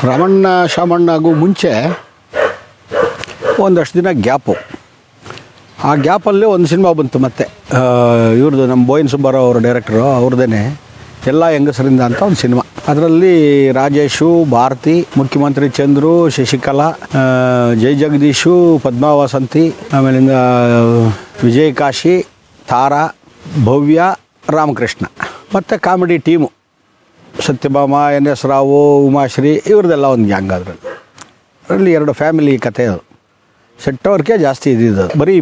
ರಮಣ್ಣ ಶಾಮಣ್ಣಗೂ ಮುಂಚೆ ಒಂದಷ್ಟು ದಿನ ಗ್ಯಾಪು. ಆ ಗ್ಯಾಪಲ್ಲಿ ಒಂದು ಸಿನಿಮಾ ಬಂತು ಮತ್ತೆ ಇವ್ರದ್ದು, ನಮ್ಮ ಬೋಯಿನ್ ಸುಬ್ಬಾರಾವ್ ಅವರು ಡೈರೆಕ್ಟ್ರು, ಅವ್ರದ್ದೇ ಎಲ್ಲ ಹೆಂಗಸರಿಂದ ಅಂತ ಒಂದು ಸಿನಿಮಾ. ಅದರಲ್ಲಿ ರಾಜೇಶು, ಭಾರತಿ, ಮುಖ್ಯಮಂತ್ರಿ ಚಂದ್ರು, ಶಶಿಕಲಾ, ಜೈ ಜಗದೀಶು, ಪದ್ಮಾ ವಸಂತಿ, ಆಮೇಲಿಂದ ವಿಜಯ್ ಕಾಶಿ, ತಾರಾ, ಭವ್ಯ, ರಾಮಕೃಷ್ಣ ಮತ್ತು comedy team Satyabhama, N S Rao, Umashree, ಇವ್ರದ್ದೆಲ್ಲ ಒಂದು ಗ್ಯಾಂಗ್. ಅದರಲ್ಲಿ 2 ಫ್ಯಾಮಿಲಿ ಕತೆ. ಅದು ಸೆಟ್ ವರ್ಕೇ ಜಾಸ್ತಿ ಇದ್ದಿದ್ದು. ಬರೀ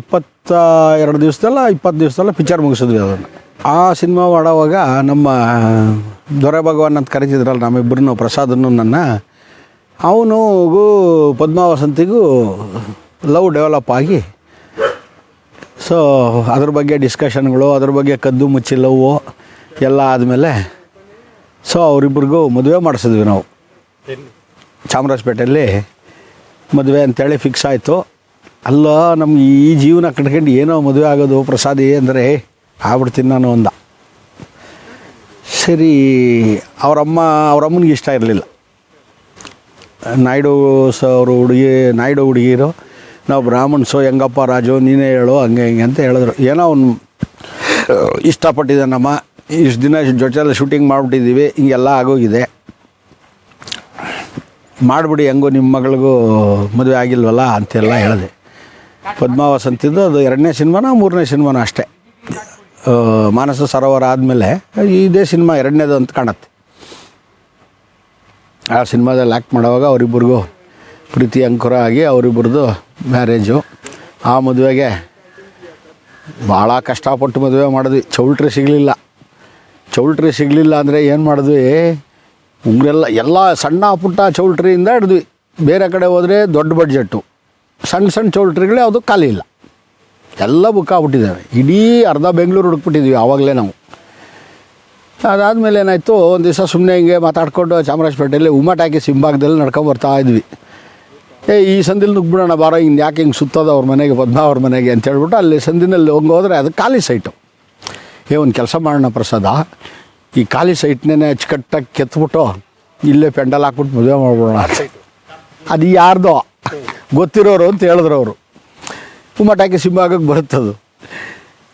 20 ದಿವಸದಲ್ಲ ಪಿಕ್ಚರ್ ಮುಗಿಸಿದ್ವಿ ಅದನ್ನು. ಆ ಸಿನಿಮಾ ಮಾಡೋವಾಗ ನಮ್ಮ ದೊರೆ ಭಗವಾನ್ ಅಂತ ಕರಿತಿದ್ರಲ್ಲ ನಮ್ಮಿಬ್ಬರನ್ನು, ಪ್ರಸಾದನ್ನು, ಅವನಿಗೂ ಪದ್ಮಾ ವಸಂತಿಗೂ ಲವ್ ಡೆವಲಪ್ ಆಗಿ, ಸೊ ಅದ್ರ ಬಗ್ಗೆ ಡಿಸ್ಕಷನ್ಗಳು, ಅದ್ರ ಬಗ್ಗೆ ಕದ್ದು ಮುಚ್ಚಿ ಲವ್ವು ಎಲ್ಲ ಆದಮೇಲೆ ಸೊ ಅವರಿಬ್ಬರಿಗೂ ಮದುವೆ ಮಾಡಿಸಿದ್ವಿ ನಾವು. ಚಾಮರಾಜಪೇಟೆಯಲ್ಲಿ ಮದುವೆ ಅಂತೇಳಿ ಫಿಕ್ಸ್ ಆಯಿತು. ಅಲ್ಲ, ನಮ್ಗೆ ಈ ಜೀವನ ಕಟ್ಕೊಂಡು ಏನೋ ಮದುವೆ ಆಗೋದು ಪ್ರಸಾದಿ ಅಂದರೆ ಆಗ್ಬಿಡ್ತೀನಿ ನಾನು ಅಂದ. ಸರಿ, ಅವರಮ್ಮನಿಗೆ ಇಷ್ಟ ಇರಲಿಲ್ಲ. ನಾಯ್ಡು ಹುಡುಗಿರು, ನಾವು ಬ್ರಾಹ್ಮಣ್ಸು, ಹೆಂಗಪ್ಪ ರಾಜು ನೀನೇ ಹೇಳು, ಹಂಗೆ ಹಿಂಗೆ ಅಂತ ಹೇಳಿದ್ರು. ಏನೋ ಅವನು ಇಷ್ಟಪಟ್ಟಿದ್ದಾನಮ್ಮ, ಇಷ್ಟು ದಿನ ಜೊತೆಲ್ಲ ಶೂಟಿಂಗ್ ಮಾಡಿಬಿಟ್ಟಿದ್ದೀವಿ, ಹಿಂಗೆಲ್ಲ ಆಗೋಗಿದೆ, ಮಾಡಿಬಿಡಿ, ಹೆಂಗೋ ನಿಮ್ಮ ಮಗಳಿಗೂ ಮದುವೆ ಆಗಿಲ್ವಲ್ಲ ಅಂತೆಲ್ಲ ಹೇಳಿದೆ. ಪದ್ಮಾ ವಸಂತಿದ್ದು ಅದು 2ನೇ ಸಿನಿಮಾನ 3ನೇ ಸಿನಿಮಾನ ಅಷ್ಟೇ. ಮಾನಸ ಸರೋವರ ಆದಮೇಲೆ ಇದೇ ಸಿನಿಮಾ 2ನೇದು ಅಂತ ಕಾಣುತ್ತೆ. ಆ ಸಿನಿಮಾದಲ್ಲಿ ಆ್ಯಕ್ಟ್ ಮಾಡೋವಾಗ ಅವರಿಬ್ಬರಿಗೂ ಪ್ರೀತಿ ಅಂಕುರ ಆಗಿ ಅವರಿಬ್ಬರದು ಮ್ಯಾರೇಜು. ಆ ಮದುವೆಗೆ ಭಾಳ ಕಷ್ಟಪಟ್ಟು ಮದುವೆ ಮಾಡಿದ್ವಿ. ಚೌಲ್ಟ್ರಿ ಸಿಗಲಿಲ್ಲ ಅಂದರೆ ಏನು ಮಾಡಿದ್ವಿ, ಎಲ್ಲ ಸಣ್ಣ ಪುಟ್ಟ ಚೌಲ್ಟ್ರಿಯಿಂದ ಹಿಡಿದ್ವಿ. ಬೇರೆ ಕಡೆ ಹೋದರೆ ದೊಡ್ಡ ಬಡ್ಜೆಟ್ಟು, ಸಣ್ಣ ಚೌಲ್ಟ್ರಿಗಳೇ ಅದು ಖಾಲಿ ಇಲ್ಲ, ಎಲ್ಲ ಬುಕ್ ಆಗ್ಬಿಟ್ಟಿದ್ದಾವೆ. ಇಡೀ ಅರ್ಧ ಬೆಂಗಳೂರು ಹುಡುಕ್ಬಿಟ್ಟಿದ್ವಿ ಆವಾಗಲೇ ನಾವು. ಅದಾದಮೇಲೆ ಏನಾಯಿತು, ಒಂದು ದಿವಸ ಸುಮ್ಮನೆ ಹಿಂಗೆ ಮಾತಾಡ್ಕೊಂಡು ಚಾಮರಾಜಪೇಟೆಯಲ್ಲಿ ಉಮಾ ಟಾಕೀಸ್ ಹಿಂಭಾಗದಲ್ಲಿ ನಡ್ಕೊಂಬರ್ತಾಯಿದ್ವಿ. ಈ ಸಂದಿಲ್ ನುಗ್ಬಿಡೋಣ ಬಾರೋ, ಹಿಂಗೆ ಯಾಕೆ ಹಿಂಗೆ ಸುತ್ತೋದು ಅವ್ರ ಮನೆಗೆ, ಪದ್ಮಾ ಅವ್ರ ಮನೆಗೆ ಅಂತ ಹೇಳ್ಬಿಟ್ಟು ಅಲ್ಲಿ ಸಂದಿನಲ್ಲಿ ಹೋದ್ರೆ ಅದು ಖಾಲಿ ಸೈಟು. ಒಂದು ಕೆಲಸ ಮಾಡೋಣ ಪ್ರಸಾದ, ಈ ಖಾಲಿ ಸೈಟ್ನೇ ಅಚ್ಚುಕಟ್ಟಾಗಿ ಕೆತ್ಬಿಟ್ಟು ಇಲ್ಲೇ ಪೆಂಡಲ್ ಹಾಕ್ಬಿಟ್ಟು ಮದುವೆ ಮಾಡ್ಬಿಡೋಣ. ಅದು ಯಾರ್ದೋ ಗೊತ್ತಿರೋರು ಅಂತ ಹೇಳಿದ್ರು ಅವರು. ಉಮಾ ಟಾಕೀಸ್ ಹಿಂಭಾಗಕ್ಕೆ ಬರುತ್ತದು.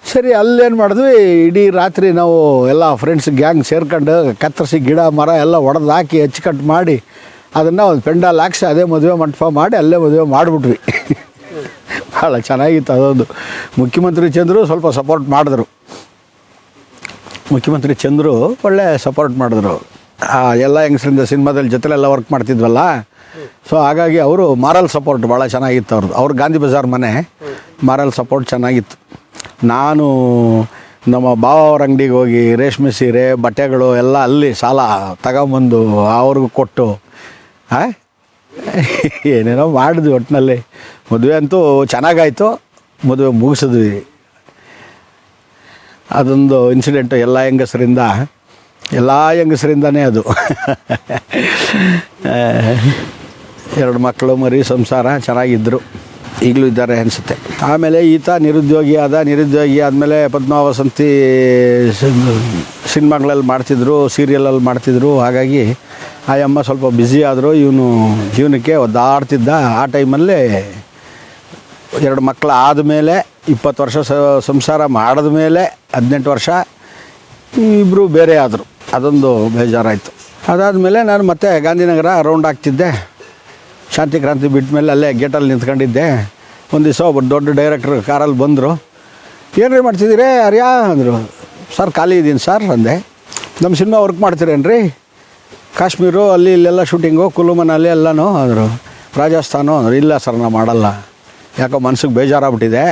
ಸರಿ, ಅಲ್ಲೇನು ಮಾಡಿದ್ವಿ, ಇಡೀ ರಾತ್ರಿ ನಾವು ಎಲ್ಲ ಫ್ರೆಂಡ್ಸ್ ಗ್ಯಾಂಗ್ ಸೇರ್ಕೊಂಡು ಕತ್ತರಿಸಿ ಗಿಡ ಮರ ಎಲ್ಲ ಒಡೆದು ಹಾಕಿ ಅಚ್ಚುಕಟ್ಟು ಮಾಡಿ ಅದನ್ನು ಒಂದು ಪೆಂಡಲ್ ಹಾಕ್ಸಿ ಅದೇ ಮದುವೆ ಮಂಟಪ ಮಾಡಿ ಅಲ್ಲೇ ಮದುವೆ ಮಾಡಿಬಿಟ್ವಿ. ಭಾಳ ಚೆನ್ನಾಗಿತ್ತು ಅದೊಂದು. ಮುಖ್ಯಮಂತ್ರಿ ಚಂದ್ರು ಸ್ವಲ್ಪ ಸಪೋರ್ಟ್ ಮಾಡಿದ್ರು. ಮುಖ್ಯಮಂತ್ರಿ ಚಂದ್ರು ಒಳ್ಳೆ ಸಪೋರ್ಟ್ ಮಾಡಿದ್ರು. ಎಲ್ಲ ಹೆಂಗಸರಿಂದ ಸಿನಿಮಾದಲ್ಲಿ ಜೊತೆಲೆಲ್ಲ ವರ್ಕ್ ಮಾಡ್ತಿದ್ವಲ್ಲ, ಸೊ ಹಾಗಾಗಿ ಅವರು ಮಾರಲ್ ಸಪೋರ್ಟ್ ಭಾಳ ಚೆನ್ನಾಗಿತ್ತು ಅವ್ರದ್ದು. ಅವ್ರು ಗಾಂಧಿ ಬಜಾರ್ ಮನೆ, ಮಾರಲ್ ಸಪೋರ್ಟ್ ಚೆನ್ನಾಗಿತ್ತು. ನಾನು ನಮ್ಮ ಭಾವ ಅವ್ರ ಅಂಗಡಿಗೆ ಹೋಗಿ ರೇಷ್ಮೆ ಸೀರೆ, ಬಟ್ಟೆಗಳು ಎಲ್ಲ ಅಲ್ಲಿ ಸಾಲ ತಗೊಂಬಂದು ಅವ್ರಿಗೂ ಕೊಟ್ಟು ಏನೇನೋ ಮಾಡಿದ್ವಿ. ಒಟ್ಟಿನಲ್ಲಿ ಮದುವೆ ಅಂತೂ ಚೆನ್ನಾಗಾಯಿತು. ಮದುವೆ ಮುಗಿಸಿದ್ವಿ. ಅದೊಂದು ಇನ್ಸಿಡೆಂಟು ಎಲ್ಲ ಹೆಂಗಸರಿಂದನೇ ಅದು. 2 ಮಕ್ಕಳು ಮರಿ ಸಂಸಾರ ಚೆನ್ನಾಗಿದ್ದರು, ಈಗಲೂ ಇದ್ದಾರೆ ಅನಿಸುತ್ತೆ. ಆಮೇಲೆ ಈತ ನಿರುದ್ಯೋಗಿ ಆದಮೇಲೆ ಪದ್ಮಾ ವಸಂತಿ ಸಿನಿಮಾಗಳಲ್ಲಿ ಮಾಡ್ತಿದ್ರು, ಸೀರಿಯಲಲ್ಲಿ ಮಾಡ್ತಿದ್ರು. ಹಾಗಾಗಿ ಆ ಅಮ್ಮ ಸ್ವಲ್ಪ ಬ್ಯುಸಿ ಆದರು. ಇವನು ಜೀವನಕ್ಕೆ ಒದ್ದಾಡ್ತಿದ್ದ. ಆ ಟೈಮಲ್ಲಿ 2 ಮಕ್ಕಳು ಆದಮೇಲೆ 20 ವರ್ಷ ಸಂಸಾರ ಮಾಡಿದ್ಮೇಲೆ 18 ವರ್ಷ ಇಬ್ಬರು ಬೇರೆ ಆದರು. ಅದೊಂದು ಬೇಜಾರಾಯಿತು. ಅದಾದಮೇಲೆ ನಾನು ಮತ್ತೆ ಗಾಂಧಿನಗರ ರೌಂಡ್ ಆಗ್ತಿದ್ದೆ. ಶಾಂತಿ ಕ್ರಾಂತಿ ಬಿಟ್ಟ ಮೇಲೆ ಅಲ್ಲೇ ಗೇಟಲ್ಲಿ ನಿಂತ್ಕೊಂಡಿದ್ದೆ. ಒಂದು ದಿವಸ ಒಬ್ಬ ದೊಡ್ಡ ಡೈರೆಕ್ಟ್ರ್ ಕಾರಲ್ಲಿ ಬಂದರು. ಏನ್ರಿ ಮಾಡ್ತಿದ್ದೀರಿ ಅರ್ಯಾ ಅಂದರು. ಸರ್ ಖಾಲಿ ಇದ್ದೀನಿ ಸರ್ ಅಂದೆ. ನಮ್ಮ ಸಿನಿಮಾ ವರ್ಕ್ ಮಾಡ್ತೀರೇನ್ರಿ? ಕಾಶ್ಮೀರು ಅಲ್ಲಿ ಇಲ್ಲೆಲ್ಲ ಶೂಟಿಂಗು, ಕುಲು ಮನಾಲಿ ಎಲ್ಲನೂ ಅಂದರು. ರಾಜಸ್ಥಾನು ಅಂದರು. ಇಲ್ಲ ಸರ್ ನಾವು ಮಾಡಲ್ಲ, ಯಾಕೋ ಮನಸ್ಸಿಗೆ ಬೇಜಾರಾಗ್ಬಿಟ್ಟಿದೆ,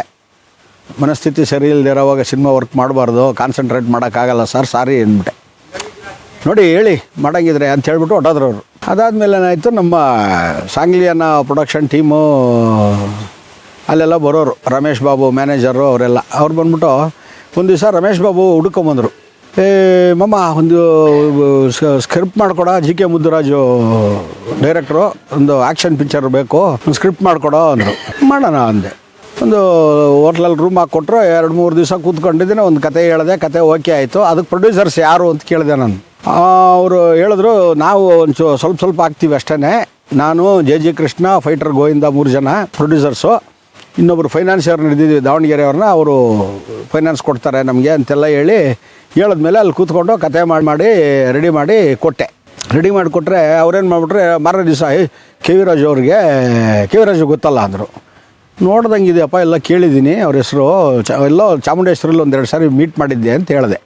ಮನಸ್ಥಿತಿ ಸರಿ ಇಲ್ಲದೆ ಇರೋವಾಗ ಸಿನಿಮಾ ವರ್ಕ್ ಮಾಡಬಾರ್ದು, ಕಾನ್ಸಂಟ್ರೇಟ್ ಮಾಡೋಕ್ಕಾಗಲ್ಲ ಸರ್, ಸಾರಿ ಅಂದ್ಬಿಟ್ಟೆ. ನೋಡಿ ಹೇಳಿ ಮಾಡೋಂಗಿದ್ರೆ ಅಂತ ಹೇಳ್ಬಿಟ್ಟು ಹೊಟ್ಟೋದ್ರು ಅವರು. ಅದಾದಮೇಲೆ ಏನಾಯಿತು, ನಮ್ಮ ಸಾಂಗ್ಲಿಯನ್ನ ಪ್ರೊಡಕ್ಷನ್ ಟೀಮು ಅಲ್ಲೆಲ್ಲ ಬರೋರು, ರಮೇಶ್ ಬಾಬು ಮ್ಯಾನೇಜರು ಅವರೆಲ್ಲ. ಅವ್ರು ಬಂದ್ಬಿಟ್ಟು ಒಂದು ದಿವಸ ರಮೇಶ್ ಬಾಬು ಹುಡ್ಕೊಂಬಂದರು. ಮಮ್ಮ ಒಂದು ಸ್ಕ್ರಿಪ್ಟ್ ಮಾಡಿಕೊಡೋ, ಜಿ ಕೆ ಮುದ್ದುರಾಜು ಡೈರೆಕ್ಟ್ರು, ಒಂದು ಆ್ಯಕ್ಷನ್ ಪಿಕ್ಚರ್ ಬೇಕು, ಒಂದು ಸ್ಕ್ರಿಪ್ಟ್ ಮಾಡಿಕೊಡೋ ಅಂದರು. ಮಾಡೋಣ ಅಂದೆ. ಒಂದು ಹೋಟ್ಲಲ್ಲಿ ರೂಮ್ ಹಾಕ್ಕೊಟ್ರು. 2-3 ದಿವಸ ಕೂತ್ಕೊಂಡಿದ್ದೀನಿ. ಒಂದು ಕತೆ ಹೇಳಿದೆ, ಕತೆ ಓಕೆ ಆಯಿತು. ಅದಕ್ಕೆ ಪ್ರೊಡ್ಯೂಸರ್ಸ್ ಯಾರು ಅಂತ ಕೇಳಿದೆ ನಾನು. ಅವರು ಹೇಳಿದ್ರು ನಾವು ಸ್ವಲ್ಪ ಸ್ವಲ್ಪ ಹಾಕ್ತೀವಿ ಅಷ್ಟೇ. ನಾನು ಜೆ ಕೃಷ್ಣ, ಫೈಟರ್ ಗೋವಿಂದ 3 ಜನ ಪ್ರೊಡ್ಯೂಸರ್ಸು, ಇನ್ನೊಬ್ಬರು ಫೈನಾನ್ಸಿಯರ್ ನಡೆದಿದ್ವಿ ದಾವಣಗೆರೆ ಅವ್ರನ್ನ, ಅವರು ಫೈನಾನ್ಸ್ ಕೊಡ್ತಾರೆ ನಮಗೆ ಅಂತೆಲ್ಲ ಹೇಳಿದ್ಮೇಲೆ ಅಲ್ಲಿ ಕೂತ್ಕೊಂಡು ಕತೆ ಮಾಡಿ ರೆಡಿ ಮಾಡಿ ಕೊಟ್ಟೆ. ರೆಡಿ ಮಾಡಿಕೊಟ್ರೆ ಅವ್ರೇನು ಮಾಡಿಬಿಟ್ರೆ ಮಾರನೇ ದಿವಸ ಕೆ ವಿ ರಾಜು ಅವ್ರಿಗೆ, ಕೆ ವಿ ರಾಜು ಗೊತ್ತಲ್ಲ ಅಂದರು. ನೋಡ್ದಂಗಿದೆಯಪ್ಪ, ಎಲ್ಲ ಕೇಳಿದ್ದೀನಿ ಅವ್ರ ಹೆಸರು, ಎಲ್ಲೋ ಚಾಮುಂಡೇಶ್ವರಲ್ಲಿ 1-2 ಸಾರಿ ಮೀಟ್ ಮಾಡಿದ್ದೆ ಅಂತ ಹೇಳಿದೆ.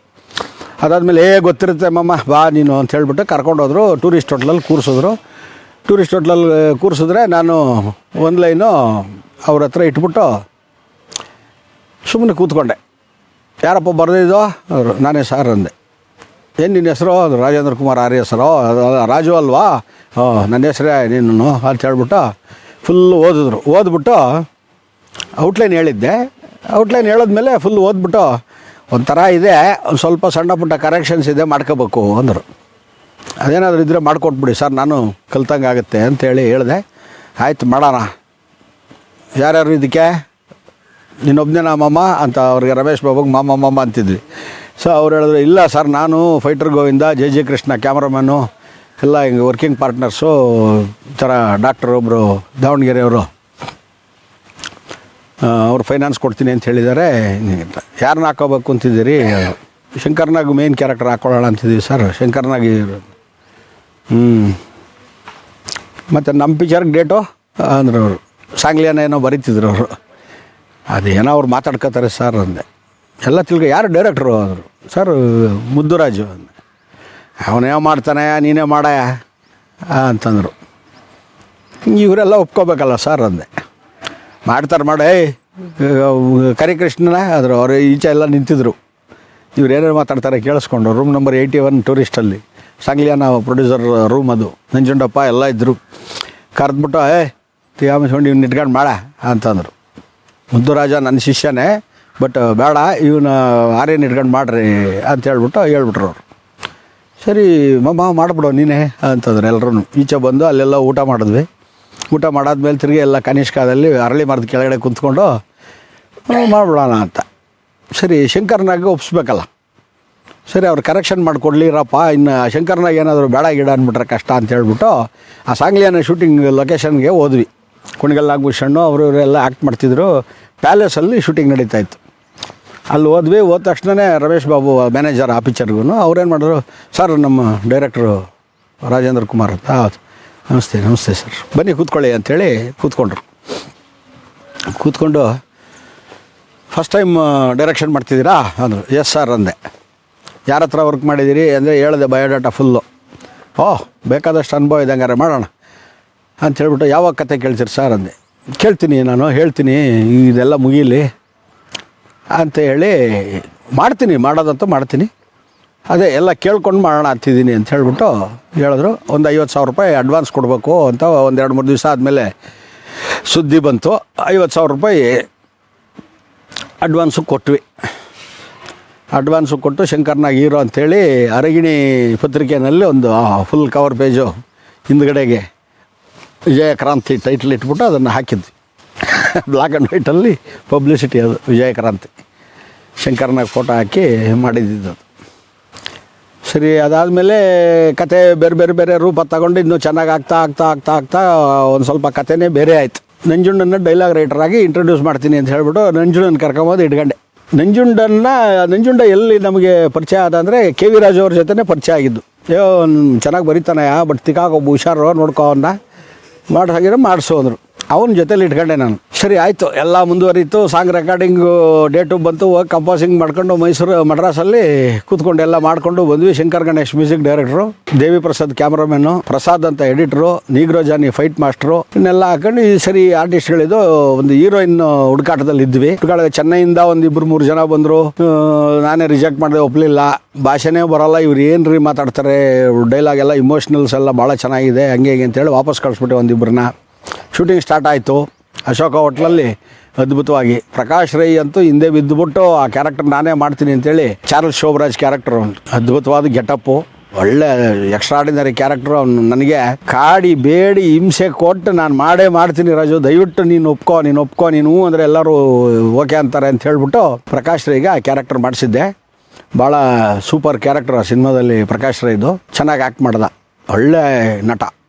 ಅದಾದಮೇಲೆ ಗೊತ್ತಿರುತ್ತೆ ಮಮ್ಮ ಬಾ ನೀನು ಅಂತ ಹೇಳ್ಬಿಟ್ಟು ಕರ್ಕೊಂಡೋದ್ರು. ಟೂರಿಸ್ಟ್ ಹೋಟ್ಲಲ್ಲಿ ಕೂರಿಸಿದ್ರು. ಟೂರಿಸ್ಟ್ ಹೋಟ್ಲಲ್ಲಿ ಕೂರಿಸಿದ್ರೆ ನಾನು ಒಂದು ಲೈನು ಅವ್ರ ಹತ್ರ ಇಟ್ಬಿಟ್ಟು ಸುಮ್ಮನೆ ಕೂತ್ಕೊಂಡೆ. ಯಾರಪ್ಪ ಬರೆದಿದ್ದೋ ಅವರು, ನಾನೇ ಸರ್ ಅಂದೆ. ಏನು ನಿನ್ನ ಹೆಸರು? ಅದು ರಾಜೇಂದ್ರ ಕುಮಾರ್ ಆರ್ಯ ಹೆಸರು. ರಾಜು ಅಲ್ವಾ? ನನ್ನ ಹೆಸರೇ ನೀನು ಅಂತ ಹೇಳ್ಬಿಟ್ಟು ಫುಲ್ ಓದ್ಬಿಟ್ಟು ಔಟ್ಲೈನ್ ಹೇಳಿದ್ದೆ. ಔಟ್ಲೈನ್ ಹೇಳಿದ್ಮೇಲೆ ಫುಲ್ ಓದ್ಬಿಟ್ಟು ಒಂಥರ ಇದೆ, ಒಂದು ಸ್ವಲ್ಪ ಸಣ್ಣ ಪುಟ್ಟ ಕರೆಕ್ಷನ್ಸ್ ಇದೆ, ಮಾಡ್ಕೋಬೇಕು ಅಂದರು. ಅದೇನಾದರೂ ಇದ್ದರೆ ಮಾಡಿಕೊಟ್ಬಿಡಿ ಸರ್, ನಾನು ಕಲ್ತಂಗೆ ಆಗುತ್ತೆ ಅಂತೇಳಿ ಹೇಳಿದೆ. ಆಯ್ತು ಮಾಡೋಣ. ಯಾರ್ಯಾರು ಇದಕ್ಕೆ? ನೀನೊಬ್ಬನೇ ಮಾಮ ಅಂತ ಅವ್ರಿಗೆ ರಮೇಶ್ ಬಾಬುಗೆ ಮಾಮ ಅಂತಿದ್ವಿ. ಸೊ ಅವ್ರು ಹೇಳಿದ್ರು, ಇಲ್ಲ ಸರ್ ನಾನು ಫೈಟರ್ ಗೋವಿಂದ, ಜೆ ಕೃಷ್ಣ ಕ್ಯಾಮ್ರಾಮನ್ನು ಎಲ್ಲ ಹಿಂಗೆ ವರ್ಕಿಂಗ್ ಪಾರ್ಟ್ನರ್ಸು, ಈ ಥರ ಡಾಕ್ಟರ್ ಒಬ್ಬರು ದಾವಣಗೆರೆಯವರು, ಅವ್ರು ಫೈನಾನ್ಸ್ ಕೊಡ್ತೀನಿ ಅಂತ ಹೇಳಿದ್ದಾರೆ. ಯಾರನ್ನ ಹಾಕೋಬೇಕು ಅಂತಿದ್ದೀರಿ? ಶಂಕರ್ನಾಗ್ ಮೇನ್ ಕ್ಯಾರೆಕ್ಟರ್ ಹಾಕ್ಕೊಳ್ಳೋಣ ಅಂತಿದ್ದೀವಿ ಸರ್. ಶಂಕರ್ನಾಗ್ ಮತ್ತು ನಮ್ಮ ಪಿಕ್ಚರ್ಗೆ ಡೇಟು ಅಂದ್ರೆ ಅವರು ಸಾಂಗ್ಲಿಯಾನ ಏನೋ ಬರೀತಿದ್ರು ಅವರು. ಅದೇನೋ ಅವ್ರು ಮಾತಾಡ್ಕೋತಾರೆ ಸರ್ ಅಂದೆ. ಎಲ್ಲ ಯಾರು ಡೈರೆಕ್ಟ್ರು ಅಂದರು. ಸರ್ ಮುದ್ದುರಾಜು ಅಂದೆ. ಅವನೇನೋ ಮಾಡ್ತಾನೆ, ನೀನೇ ಮಾಡ ಅಂತಂದರು. ಇವರೆಲ್ಲ ಒಪ್ಕೋಬೇಕಲ್ಲ ಸರ್ ಅಂದೆ. ಮಾಡ್ತಾರೆ ಮಾಡೇ ಕರಿಕೃಷ್ಣನ ಆದರು. ಅವರು ಈಚೆ ಎಲ್ಲ ನಿಂತಿದ್ರು. ಇವ್ರು ಏನೇನು ಮಾತಾಡ್ತಾರೆ ಕೇಳಿಸ್ಕೊಂಡು ರೂಮ್ ನಂಬರ್ 81 ಟೂರಿಸ್ಟಲ್ಲಿ ಸಾಂಗ್ಲಿಯಾನ ಪ್ರೊಡ್ಯೂಸರ್ ರೂಮ್ ಅದು. ನಂಜುಂಡಪ್ಪ ಎಲ್ಲ ಇದ್ದರು. ಕರೆದ್ಬಿಟ್ಟು ತಿಯಾಮಿಸ್ಕೊಂಡು ಇವ್ನು ಇಟ್ಕೊಂಡು ಮಾಡ ಅಂತಂದರು. ಮುದ್ದುರಾಜ ನನ್ನ ಶಿಷ್ಯನೇ, ಬಟ್ ಬೇಡ ಇವನು ಆರ್ಯನ್ ಇಟ್ಕೊಂಡು ಮಾಡ್ರಿ ಅಂತ ಹೇಳ್ಬಿಟ್ರು ಅವರು. ಸರಿ ಮಮ್ಮ ಮಾಡಿಬಿಡು ನೀನೇ ಅಂತಂದ್ರೆ ಎಲ್ಲರೂ ಈಚೆ ಬಂದು ಅಲ್ಲೆಲ್ಲ ಊಟ ಮಾಡಿದ್ವಿ. ಊಟ ಮಾಡಾದ್ಮೇಲೆ ತಿರುಗಿ ಎಲ್ಲ ಕನಿಷ್ಕಾದಲ್ಲಿ ಅರಳಿ ಮರದ ಕೆಳಗಡೆ ಕುಂತ್ಕೊಂಡು ಮಾಡಿಬಿಡೋಣ ಅಂತ. ಸರಿ ಶಂಕರ್ನಾಗ ಒಪ್ಪಿಸ್ಬೇಕಲ್ಲ. ಸರಿ ಅವ್ರು ಕರೆಕ್ಷನ್ ಮಾಡಿಕೊಡ್ಲಿರಪ್ಪ, ಇನ್ನು ಶಂಕರ್ನಾಗ ಏನಾದರೂ ಬೇಡ ಗಿಡ ಅಂದ್ಬಿಟ್ರೆ ಕಷ್ಟ ಅಂತ ಹೇಳ್ಬಿಟ್ಟು ಆ ಸಾಂಗ್ಲಿಯಾನ ಶೂಟಿಂಗ್ ಲೊಕೇಶನ್ಗೆ ಹೋದ್ವಿ. ಕುಣಿಗಲ್ ನಾಗಭೂಷಣ್ಣು ಅವರು ಇವರೆಲ್ಲ ಆ್ಯಕ್ಟ್ ಮಾಡ್ತಿದ್ರು. ಪ್ಯಾಲೇಸಲ್ಲಿ ಶೂಟಿಂಗ್ ನಡೀತಾಯಿತ್ತು. ಅಲ್ಲಿ ಹೋದ್ವಿ. ಹೋದ ತಕ್ಷಣವೇ ರಮೇಶ್ ಬಾಬು ಮ್ಯಾನೇಜರ್ ಆ ಪಿಕ್ಚರ್ಗೂ ಅವ್ರೇನು ಮಾಡಿದ್ರು, ಸರ್ ನಮ್ಮ ಡೈರೆಕ್ಟ್ರು ರಾಜೇಂದ್ರ ಕುಮಾರ್ ಅಂತ. ನಮಸ್ತೆ ಸರ್, ಬನ್ನಿ ಕೂತ್ಕೊಳ್ಳಿ ಅಂಥೇಳಿ ಕೂತ್ಕೊಂಡು ಫಸ್ಟ್ ಟೈಮ್ ಡೈರೆಕ್ಷನ್ ಮಾಡ್ತಿದ್ದೀರಾ ಅಂದರು. ಎಸ್ ಸರ್ ಅಂದೆ. ಯಾರ ಹತ್ರ ವರ್ಕ್ ಮಾಡಿದ್ದೀರಿ ಅಂದರೆ ಹೇಳಿದೆ ಬಯೋಡಾಟಾ ಫುಲ್ಲು. ಬೇಕಾದಷ್ಟು ಅನುಭವ ಇದೆ, ಹಂಗಾರೆ ಮಾಡೋಣ ಅಂತ ಹೇಳ್ಬಿಟ್ಟು ಯಾವಾಗ ಕತೆ ಕೇಳ್ತೀರಿ ಸರ್ ಅಂದೆ. ಕೇಳ್ತೀನಿ, ನಾನು ಹೇಳ್ತೀನಿ, ಇದೆಲ್ಲ ಮುಗೀಲಿ ಅಂತ ಹೇಳಿ ಮಾಡೋದಂತೂ ಮಾಡ್ತೀನಿ, ಅದೇ ಎಲ್ಲ ಕೇಳ್ಕೊಂಡು ಮಾಡೋಣ ಅಂತಿದ್ದೀನಿ ಅಂತ ಹೇಳ್ಬಿಟ್ಟು ಹೇಳಿದ್ರು. ಒಂದು 50,000 ರೂಪಾಯಿ ಅಡ್ವಾನ್ಸ್ ಕೊಡಬೇಕು ಅಂತ 1-2-3 ದಿವಸ ಆದಮೇಲೆ ಸುದ್ದಿ ಬಂತು. 50,000 ರೂಪಾಯಿ ಅಡ್ವಾನ್ಸು ಕೊಟ್ವಿ. ಅಡ್ವಾನ್ಸು ಕೊಟ್ಟು ಶಂಕರ್ನಾಗ್ ಹೀರೋ ಅಂಥೇಳಿ ಅರಗಿಣಿ ಪತ್ರಿಕೆಯಲ್ಲಿ ಒಂದು ಫುಲ್ ಕವರ್ ಪೇಜು ಹಿಂದ್ಗಡೆಗೆ ವಿಜಯ ಕ್ರಾಂತಿ ಟೈಟಲ್ ಇಟ್ಬಿಟ್ಟು ಅದನ್ನು ಹಾಕಿದ್ವಿ. ಬ್ಲ್ಯಾಕ್ ಆ್ಯಂಡ್ ವೈಟಲ್ಲಿ ಪಬ್ಲಿಸಿಟಿ ಅದು, ವಿಜಯ ಕ್ರಾಂತಿ. ಶಂಕರ್ನಾಗ್ ಫೋಟೋ ಹಾಕಿ ಮಾಡಿದ್ದು. ಸರಿ, ಅದಾದಮೇಲೆ ಕತೆ ಬೇರೆ ರೂಪ ತಗೊಂಡು ಇನ್ನೂ ಚೆನ್ನಾಗಿ ಆಗ್ತಾ ಒಂದು ಸ್ವಲ್ಪ ಕತೆನೇ ಬೇರೆ ಆಯಿತು. ನಂಜುಂಡನ ಡೈಲಾಗ್ ರೈಟರಾಗಿ ಇಂಟ್ರೊಡ್ಯೂಸ್ ಮಾಡ್ತೀನಿ ಅಂತ ಹೇಳ್ಬಿಟ್ಟು ನಂಜುಂಡನ ಕರ್ಕೊಂಬೋದು ಇಟ್ಕೊಂಡೆ. ನಂಜುಂಡ ಎಲ್ಲಿ ನಮಗೆ ಪರಿಚಯ ಆದ ಅಂದರೆ ಕೆ ವಿ ರಾಜು ಅವ್ರ ಜೊತೆನೇ ಪರಿಚಯ ಆಗಿದ್ದು. ಚೆನ್ನಾಗಿ ಬರೀತಾನೆ, ಬಟ್ ತಿಕ್ಕಾಗೊಬ್ಬ ಹುಷಾರು, ನೋಡ್ಕೊ ಅವನ್ನ ಮಾಡಿಸು ಅಂದರು. ಅವನ ಜೊತೆಲಿ ಇಟ್ಕೊಂಡೆ ನಾನು. ಸರಿ ಆಯಿತು, ಎಲ್ಲ ಮುಂದುವರಿತು. ಸಾಂಗ್ ರೆಕಾರ್ಡಿಂಗು ಡೇಟು ಬಂತು. ಹೋಗಿ ಕಂಪೋಸಿಂಗ್ ಮಾಡ್ಕೊಂಡು ಮಡ್ರಾಸಲ್ಲಿ ಕೂತ್ಕೊಂಡು ಎಲ್ಲ ಮಾಡಿಕೊಂಡು ಬಂದ್ವಿ. ಶಂಕರ್ ಗಣೇಶ್ ಮ್ಯೂಸಿಕ್ ಡೈರೆಕ್ಟ್ರು, ದೇವಿ ಪ್ರಸಾದ್ ಕ್ಯಾಮ್ರಾಮನ್ನು, ಪ್ರಸಾದ್ ಅಂತ ಎಡಿಟ್ರು, ನೀಗ್ರೋಜಾನಿ ಫೈಟ್ ಮಾಸ್ಟ್ರು, ಇನ್ನೆಲ್ಲ ಹಾಕೊಂಡು ಸರಿ ಆರ್ಟಿಸ್ಟ್ಗಳಿದ್ದು ಒಂದು ಹೀರೋಯಿನ್ ಹುಡುಕಾಟದಲ್ಲಿ ಇದ್ವಿ. ಚೆನ್ನೈಯಿಂದ 1-2-3 ಜನ ಬಂದರು. ನಾನೇ ರಿಜೆಕ್ಟ್ ಮಾಡಿದೆ, ಒಪ್ಪಲಿಲ್ಲ. ಭಾಷೆನೇ ಬರೋಲ್ಲ, ಇವ್ರು ಏನ್ರಿ ಮಾತಾಡ್ತಾರೆ, ಡೈಲಾಗ್ ಎಲ್ಲ ಇಮೋಷ್ನಲ್ಸ್ ಎಲ್ಲ ಭಾಳ ಚೆನ್ನಾಗಿದೆ, ಹಂಗೆ ಅಂತೇಳಿ ವಾಪಸ್ ಕಳಿಸ್ಬಿಟ್ಟೆ 1-2 ಶೂಟಿಂಗ್ ಸ್ಟಾರ್ಟ್ ಆಯಿತು ಅಶೋಕ ಹೋಟ್ಲಲ್ಲಿ ಅದ್ಭುತವಾಗಿ. ಪ್ರಕಾಶ್ ರೈ ಅಂತೂ ಹಿಂದೆ ಬಿದ್ದುಬಿಟ್ಟು ಆ ಕ್ಯಾರೆಕ್ಟರ್ ನಾನೇ ಮಾಡ್ತೀನಿ ಅಂತೇಳಿ, ಚಾರ್ಲ್ಸ್ ಶೋಭರಾಜ್ ಕ್ಯಾರೆಕ್ಟರ್, ಅದ್ಭುತವಾದ ಗೆಟಪ್ಪು, ಒಳ್ಳೆ ಎಕ್ಸ್ಟ್ರಾಡಿನರಿ ಕ್ಯಾರೆಕ್ಟ್ರು. ಅವನು ನನಗೆ ಕಾಡಿ ಬೇಡಿ ಹಿಂಸೆ ಕೊಟ್ಟು ನಾನು ಮಾಡ್ತೀನಿ ರಾಜು, ದಯವಿಟ್ಟು ನೀನು ಒಪ್ಕೋ ನೀನು ಅಂದರೆ ಎಲ್ಲರೂ ಓಕೆ ಅಂತಾರೆ ಅಂತ ಹೇಳ್ಬಿಟ್ಟು ಪ್ರಕಾಶ್ ರೈಗೆ ಆ ಕ್ಯಾರೆಕ್ಟರ್ ಮಾಡಿಸಿದ್ದೆ. ಭಾಳ ಸೂಪರ್ ಕ್ಯಾರೆಕ್ಟರ್ ಆ ಸಿನಿಮಾದಲ್ಲಿ ಪ್ರಕಾಶ್ ರೈದು. ಚೆನ್ನಾಗಿ ಆ್ಯಕ್ಟ್ ಮಾಡ್ದ, ಒಳ್ಳೆ ನಟ,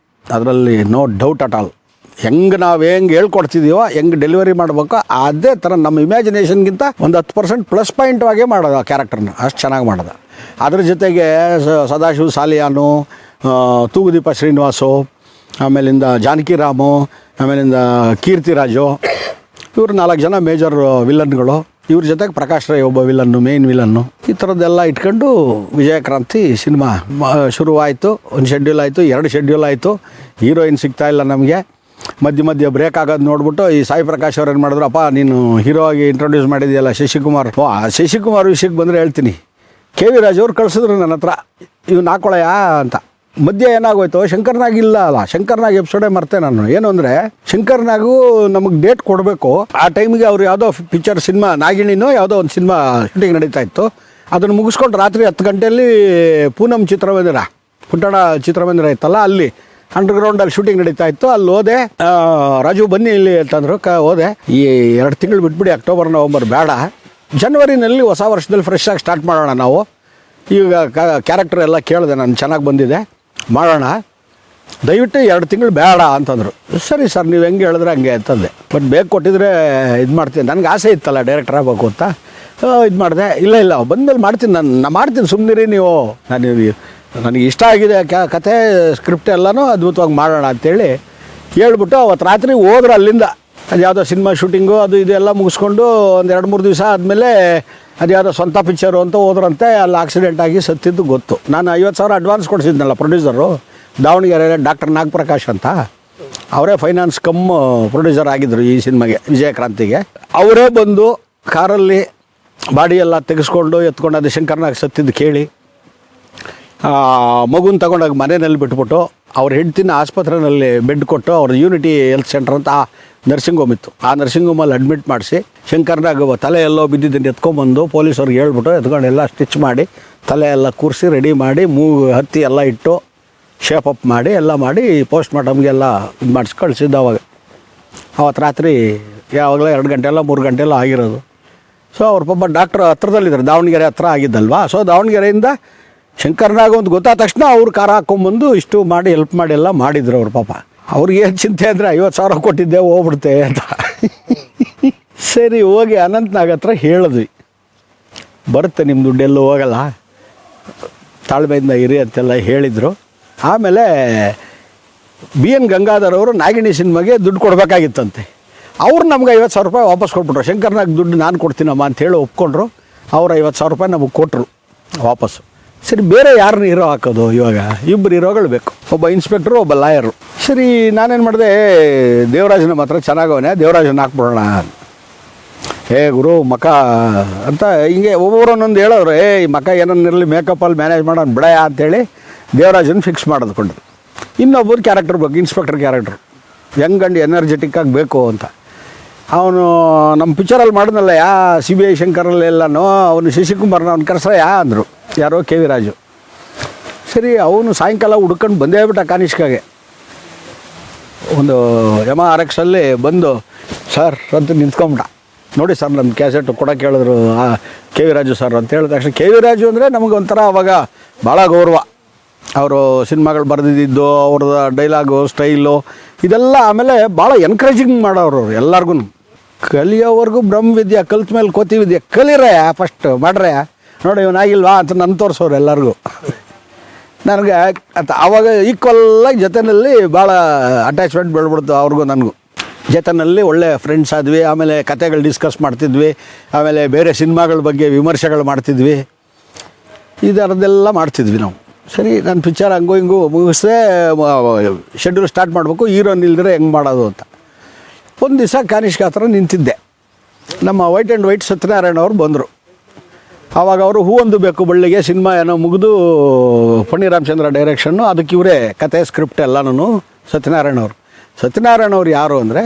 ಅದರಲ್ಲಿ ನೋ ಡೌಟ್ ಅಟ್ ಆಲ್. ನಾವು ಹೆಂಗೆ ಹೇಳ್ಕೊಡ್ತಿದ್ದೀವೋ, ಹೆಂಗೆ ಡೆಲಿವರಿ ಮಾಡಬೇಕು ಅದೇ ಥರ ನಮ್ಮ ಇಮ್ಯಾಜಿನೇಷನ್ಗಿಂತ ಒಂದು 10% ಪ್ಲಸ್ ಪಾಯಿಂಟ್ವಾಗೇ ಮಾಡೋದು ಆ ಕ್ಯಾರೆಕ್ಟರ್ನ, ಅಷ್ಟು ಚೆನ್ನಾಗಿ ಮಾಡೋದು. ಅದ್ರ ಜೊತೆಗೆ ಸದಾಶಿವ ಸಾಲಿಯಾನು, ತೂಗುದೀಪ ಶ್ರೀನಿವಾಸು, ಆಮೇಲಿಂದ ಜಾನಕಿರಾಮು, ಆಮೇಲಿಂದ ಕೀರ್ತಿರಾಜು, ಇವರು 4 ಜನ ಮೇಜರ್ ವಿಲನ್ಗಳು. ಇವ್ರ ಜೊತೆಗೆ ಪ್ರಕಾಶ್ ರೈ ಒಬ್ಬ ವಿಲನ್ನು, ಮೇನ್ ವಿಲನ್ನು. ಈ ಥರದ್ದೆಲ್ಲ ಇಟ್ಕೊಂಡು ವಿಜಯಕ್ರಾಂತಿ ಸಿನಿಮಾ ಶುರುವಾಯಿತು. ಒಂದು ಶೆಡ್ಯೂಲ್ ಆಯಿತು, 2 ಶೆಡ್ಯೂಲ್ ಆಯಿತು. ಹೀರೋಯಿನ್ ಸಿಗ್ತಾಯಿಲ್ಲ ನಮಗೆ. ಮಧ್ಯೆ ಬ್ರೇಕ್ ಆಗೋದು ನೋಡ್ಬಿಟ್ಟು ಈ ಸಾಯಿ ಪ್ರಕಾಶ್ ಅವ್ರು ಏನು ಮಾಡಿದ್ರು, ಅಪ್ಪ ನೀನು ಹೀರೋ ಆಗಿ ಇಂಟ್ರೊಡ್ಯೂಸ್ ಮಾಡಿದೆಯಲ್ಲ ಶಶಿಕುಮಾರ್. ಆ ಶಶಿಕುಮಾರ್ ವಿಷಯಕ್ಕೆ ಬಂದರೆ ಹೇಳ್ತೀನಿ. ಕೆ ವಿ ರಾಜ್ ಅವ್ರು ಕಳಿಸಿದ್ರು ನನ್ನ ಹತ್ರ, ಇವ್ನು ಹಾಕೊಳ್ಳಯ್ಯ ಅಂತ. ಮಧ್ಯೆ ಏನಾಗೋಯ್ತು, ಶಂಕರ್ನಾಗಿಲ್ಲ ಅಲ್ಲ, ಶಂಕರ್ನಾಗ್ ಎಪಿಸೋಡೇ ಮರ್ತೆ ನಾನು. ಏನು ಅಂದರೆ ಶಂಕರ್ನಾಗೂ ನಮಗೆ ಡೇಟ್ ಕೊಡಬೇಕು. ಆ ಟೈಮಿಗೆ ಅವ್ರು ಯಾವುದೋ ಪಿಕ್ಚರ್ ಸಿನಿಮಾ ನಾಗಿಣಿನೋ ಯಾವುದೋ ಒಂದು ಸಿನಿಮಾ ಶೂಟಿಂಗ್ ನಡೀತಾ ಇತ್ತು. ಅದನ್ನು ಮುಗಿಸ್ಕೊಂಡು ರಾತ್ರಿ 10 ಗಂಟೆಯಲ್ಲಿ ಪೂನಂ ಚಿತ್ರಮಂದಿರ, ಪುಟ್ಟಣ ಚಿತ್ರಮಂದಿರ ಇತ್ತಲ್ಲ, ಅಲ್ಲಿ ಅಂಡರ್ಗ್ರೌಂಡಲ್ಲಿ ಶೂಟಿಂಗ್ ನಡೀತಾ ಇತ್ತು. ಅಲ್ಲಿ ಹೋದೆ. ರಾಜು ಬನ್ನಿ ಇಲ್ಲಿ ಅಂತಂದರು. ಹೋದೆ. ಈ 2 ತಿಂಗಳು ಬಿಟ್ಬಿಡಿ, ಅಕ್ಟೋಬರ್ ನವಂಬರ್ ಬೇಡ, ಜನವರಿನಲ್ಲಿ ಹೊಸ ವರ್ಷದಲ್ಲಿ ಫ್ರೆಶ್ ಆಗಿ ಸ್ಟಾರ್ಟ್ ಮಾಡೋಣ ನಾವು. ಈಗ ಕ್ಯಾರೆಕ್ಟರ್ ಎಲ್ಲ ಕೇಳಿದೆ ನಾನು, ಚೆನ್ನಾಗಿ ಬಂದಿದೆ, ಮಾಡೋಣ, ದಯವಿಟ್ಟು 2 ತಿಂಗಳು ಬೇಡ ಅಂತಂದರು. ಸರಿ ಸರ್, ನೀವು ಹೆಂಗೆ ಹೇಳಿದ್ರೆ ಹಂಗೆ ಅಂತಂದೆ. ಬಟ್ ಬೇಗ ಕೊಟ್ಟಿದ್ರೆ ಇದು ಮಾಡ್ತೀನಿ, ನನಗೆ ಆಸೆ ಇತ್ತಲ್ಲ ಡೈರೆಕ್ಟರ್ ಆಗಬೇಕು ಅಂತ. ಇದು ಮಾಡಿದೆ. ಇಲ್ಲ ಬಂದಮೇಲೆ ಮಾಡ್ತೀನಿ, ನಾನು ಮಾಡ್ತೀನಿ, ಸುಮ್ಮನಿರಿ ನೀವು, ನನಗೆ ಇಷ್ಟ ಆಗಿದೆ ಕತೆ, ಸ್ಕ್ರಿಪ್ಟ್ ಎಲ್ಲನೂ ಅದ್ಭುತವಾಗಿ ಮಾಡೋಣ ಅಂತೇಳಿ ಹೇಳ್ಬಿಟ್ಟು ಅವತ್ತು ರಾತ್ರಿ ಹೋದ್ರೆ ಅಲ್ಲಿಂದ. ಅದು ಯಾವುದೋ ಸಿನಿಮಾ ಶೂಟಿಂಗು ಅದು ಇದೆಲ್ಲ ಮುಗಿಸ್ಕೊಂಡು ಒಂದು 2-3 ದಿವಸ ಆದಮೇಲೆ ಅದು ಯಾವುದೋ ಸ್ವಂತ ಪಿಕ್ಚರು ಅಂತ ಹೋದ್ರಂತೆ. ಅಲ್ಲಿ ಆಕ್ಸಿಡೆಂಟ್ ಆಗಿ ಸತ್ತಿದ್ದು ಗೊತ್ತು. ನಾನು 50,000 ಅಡ್ವಾನ್ಸ್ ಕೊಡಿಸಿದ್ನಲ್ಲ ಪ್ರೊಡ್ಯೂಸರು, ದಾವಣಗೆರೆ ಡಾಕ್ಟರ್ ನಾಗಪ್ರಕಾಶ್ ಅಂತ. ಅವರೇ ಫೈನಾನ್ಸ್ ಕಮ್ ಪ್ರೊಡ್ಯೂಸರ್ ಆಗಿದ್ದರು ಈ ಸಿನಿಮಾಗೆ, ವಿಜಯಕ್ರಾಂತಿಗೆ. ಅವರೇ ಬಂದು ಕಾರಲ್ಲಿ ಬಾಡಿ ಎಲ್ಲ ತೆಗೆಸ್ಕೊಂಡು ಎತ್ಕೊಂಡು, ಅದು ಶಂಕರ್ನಾಗ್ ಸತ್ತಿದ್ದು ಕೇಳಿ ಮಗುನ ತಗೊಂಡೋಗಿ ಮನೆಯಲ್ಲಿ ಬಿಟ್ಬಿಟ್ಟು ಅವ್ರ ಹೆಂಡ್ತಿನ ಆಸ್ಪತ್ರೆಯಲ್ಲಿ ಬೆಡ್ ಕೊಟ್ಟು, ಅವ್ರ ಯೂನಿಟಿ ಹೆಲ್ತ್ ಸೆಂಟರ್ ಅಂತ ನರ್ಸಿಂಗ್ ಹೋಮ್ ಇತ್ತು, ಆ ನರ್ಸಿಂಗ್ ಹೋಮಲ್ಲಿ ಅಡ್ಮಿಟ್ ಮಾಡಿಸಿ ಶಂಕರ್ನಾಗ್ ತಲೆ ಎಲ್ಲೋ ಬಿದ್ದಿದ್ದನ್ನು ಎತ್ಕೊಂಡ್ಬಂದು ಪೊಲೀಸವ್ರಿಗೆ ಹೇಳ್ಬಿಟ್ಟು ಎತ್ಕೊಂಡು ಎಲ್ಲ ಸ್ಟಿಚ್ ಮಾಡಿ ತಲೆ ಎಲ್ಲ ಕೂರಿಸಿ ರೆಡಿ ಮಾಡಿ ಹತ್ತಿ ಎಲ್ಲ ಇಟ್ಟು ಶೇಪ್ ಅಪ್ ಮಾಡಿ ಎಲ್ಲ ಮಾಡಿ ಪೋಸ್ಟ್ ಮಾರ್ಟಮ್ಗೆಲ್ಲ ಇದು ಮಾಡಿಸಿ ಕಳಿಸಿದ್ದು. ಅವತ್ತು ರಾತ್ರಿ ಯಾವಾಗಲೂ 2 ಗಂಟೆ ಎಲ್ಲ 3 ಗಂಟೆ ಎಲ್ಲ ಆಗಿರೋದು. ಸೊ ಅವ್ರ ಪಾಪ ಡಾಕ್ಟ್ರ್ ಹತ್ರದಲ್ಲಿದ್ದಾರೆ, ದಾವಣಗೆರೆ ಹತ್ರ ಆಗಿದ್ದಲ್ವಾ. ಸೊ ದಾವಣಗೆರೆಯಿಂದ ಶಂಕರ್ನಾಗ್ ಒಂದು ಗೊತ್ತಾದ ತಕ್ಷಣ ಅವ್ರು ಕಾರ್ ಹಾಕ್ಕೊಂಬಂದು ಇಷ್ಟು ಮಾಡಿ ಹೆಲ್ಪ್ ಮಾಡಿ ಎಲ್ಲ ಮಾಡಿದ್ರು ಅವ್ರ ಪಾಪ. ಅವ್ರಿಗೆ ಏನು ಚಿಂತೆ ಅಂದರೆ 50,000 ಕೊಟ್ಟಿದ್ದೆ ಹೋಗ್ಬಿಡ್ತೆ ಅಂತ. ಸರಿ ಹೋಗಿ ಅನಂತ್ನಾಗ್ ಹತ್ರ ಹೇಳಿದ್ವಿ, ಬರುತ್ತೆ ನಿಮ್ಮ ದುಡ್ಡೆಲ್ಲೂ ಹೋಗಲ್ಲ, ತಾಳ್ಮೆಯಿಂದ ಇರಿ ಅಂತೆಲ್ಲ ಹೇಳಿದರು. ಆಮೇಲೆ BN ಗಂಗಾಧರ್ ಅವರು ನಾಗಿಣಿ ಸಿನಿಮಾಗೆ ದುಡ್ಡು ಕೊಡಬೇಕಾಗಿತ್ತಂತೆ. ಅವ್ರು ನಮ್ಗೆ 50,000 ರೂಪಾಯಿ ವಾಪಸ್ ಕೊಟ್ಬಿಟ್ರು. ಶಂಕರ್ನಾಗ್ ದುಡ್ಡು ನಾನು ಕೊಡ್ತೀನಮ್ಮ ಅಂಥೇಳಿ ಒಪ್ಕೊಂಡ್ರು. ಅವ್ರು 50,000 ರೂಪಾಯಿ ನಮಗೆ ಕೊಟ್ಟರು ವಾಪಸ್ಸು. ಸರಿ, ಬೇರೆ ಯಾರನ್ನ ಹೀರೋ ಹಾಕೋದು ಇವಾಗ? 2 ಹೀರೋಗಳು ಬೇಕು, ಒಬ್ಬ ಇನ್ಸ್ಪೆಕ್ಟ್ರು, ಒಬ್ಬ ಲಾಯರು. ಸರಿ, ನಾನೇನು ಮಾಡಿದೆ, ದೇವರಾಜನ ಮಾತ್ರ ಚೆನ್ನಾಗವನೇ, ದೇವರಾಜನ ಹಾಕ್ಬಿಡೋಣ. ಗುರು ಮಕ ಅಂತ ಹಿಂಗೆ ಒಬ್ಬೊಬ್ಬರನ್ನೊಂದು ಹೇಳೋರು, ಈ ಮಕ ಏನನ್ನಿರಲಿ ಮೇಕಪ್ಪಲ್ಲಿ ಮ್ಯಾನೇಜ್ ಮಾಡೋಣ ಬಿಡಯ ಅಂತೇಳಿ ದೇವರಾಜನ ಫಿಕ್ಸ್ ಮಾಡಿದ್ಕೊಂಡು. ಇನ್ನೊಬ್ಬರು ಕ್ಯಾರೆಕ್ಟರ್ ಬೇಕು, ಇನ್ಸ್ಪೆಕ್ಟರ್ ಕ್ಯಾರೆಕ್ಟ್ರು, ಯಂಗ್ ಆ್ಯಂಡ್ ಎನರ್ಜೆಟಿಕ್ಕಾಗಿ ಬೇಕು ಅಂತ. ಅವನು ನಮ್ಮ ಪಿಕ್ಚರಲ್ಲಿ ಮಾಡಿದ್ನಲ್ಲ CBI ಶಂಕರಲ್ಲೆಲ್ಲನೂ, ಅವನು ಶಶಿಕುಮಾರ್ನ ಅವ್ನು ಕರೆಸಯ್ಯ ಅಂದರು, ಯಾರೋ ಕೆ ವಿ ರಾಜು. ಸರಿ, ಅವನು ಸಾಯಂಕಾಲ ಹುಡ್ಕೊಂಡು ಬಂದೇ ಬಿಟ್ಟ ಕಾನಿಷ್ಕಾಗೆ. ಒಂದು MRXಲ್ಲಿ ಬಂದು ಸರ್ ಅಂತ ನಿಂತ್ಕೊಂಬಿಟ್ಟ. ನೋಡಿ ಸರ್, ನಮ್ಮ ಕ್ಯಾಸೆಟ್ ಕೊಡೋಕೆ ಹೇಳಿದ್ರು ಕೆ ವಿ ರಾಜು ಸರ್ ಅಂತ ಹೇಳಿದ ತಕ್ಷಣ, ಕೆ ವಿ ರಾಜು ಅಂದರೆ ನಮಗೆ ಒಂಥರ ಅವಾಗ ಭಾಳ ಗೌರವ. ಅವರು ಸಿನಿಮಾಗಳು ಬರೆದಿದ್ದು, ಅವ್ರದ್ದು ಡೈಲಾಗು ಸ್ಟೈಲು ಇದೆಲ್ಲ. ಆಮೇಲೆ ಭಾಳ ಎನ್ಕರೇಜಿಂಗ್ ಮಾಡೋರು ಅವ್ರು ಎಲ್ಲರಿಗೂ. ಕಲಿಯೋವರೆಗೂ ಬ್ರಹ್ಮವಿದ್ಯೆ, ಕಲ್ತ ಮೇಲೆ ಕೋತಿ ವಿದ್ಯೆ, ಕಲಿರೇ ಫಸ್ಟ್ ಮಾಡ್ರೆ, ನೋಡಿ ಇವನಾಗಿಲ್ವಾ ಅಂತ ನನ್ನ ತೋರಿಸೋರು ಎಲ್ಲರಿಗೂ. ನನಗೆ ಅಂತ ಆವಾಗ ಈಕ್ವಲ್ಲಾಗಿ ಜೊತೆಯಲ್ಲಿ ಭಾಳ ಅಟ್ಯಾಚ್ಮೆಂಟ್ ಬೆಳ್ಬಿಡ್ತು ಅವ್ರಿಗೂ ನನಗೂ. ಜೊತೆಯಲ್ಲಿ ಒಳ್ಳೆ ಫ್ರೆಂಡ್ಸ್ ಆದ್ವಿ. ಆಮೇಲೆ ಕತೆಗಳು ಡಿಸ್ಕಸ್ ಮಾಡ್ತಿದ್ವಿ. ಆಮೇಲೆ ಬೇರೆ ಸಿನಿಮಾಗಳ ಬಗ್ಗೆ ವಿಮರ್ಶೆಗಳು ಮಾಡ್ತಿದ್ವಿ. ಇದರದ್ದೆಲ್ಲ ಮಾಡ್ತಿದ್ವಿ ನಾವು. ಸರಿ, ನನ್ನ ಪಿಕ್ಚರ್ ಹಂಗೂ ಹಿಂಗೂ ಮುಗಿಸೇ ಶೆಡ್ಯೂಲ್ ಸ್ಟಾರ್ಟ್ ಮಾಡಬೇಕು, ಹೀರೋನ್ ಇಲ್ದಿರೆ ಹೆಂಗೆ ಮಾಡೋದು ಅಂತ. ಒಂದು ದಿವಸ ಕಾನಿಷ್ಕ ಹತ್ರ ನಿಂತಿದ್ದೆ. ನಮ್ಮ ವೈಟ್ ಆ್ಯಂಡ್ ವೈಟ್ ಸತ್ಯನಾರಾಯಣ ಅವ್ರು ಬಂದರು. ಆವಾಗ ಅವರು ಹೂವೊಂದು ಬೇಕು ಬಳ್ಳಿಗೆ ಸಿನಿಮಾ ಏನೋ ಮುಗಿದು ಪಣ್ಣಿ ರಾಮಚಂದ್ರ ಡೈರೆಕ್ಷನ್ನು, ಅದಕ್ಕೆ ಇವರೇ ಕತೆ ಸ್ಕ್ರಿಪ್ಟ್ ಎಲ್ಲನೂ ಸತ್ಯನಾರಾಯಣ ಅವರು. ಸತ್ಯನಾರಾಯಣ ಅವ್ರು ಯಾರು ಅಂದರೆ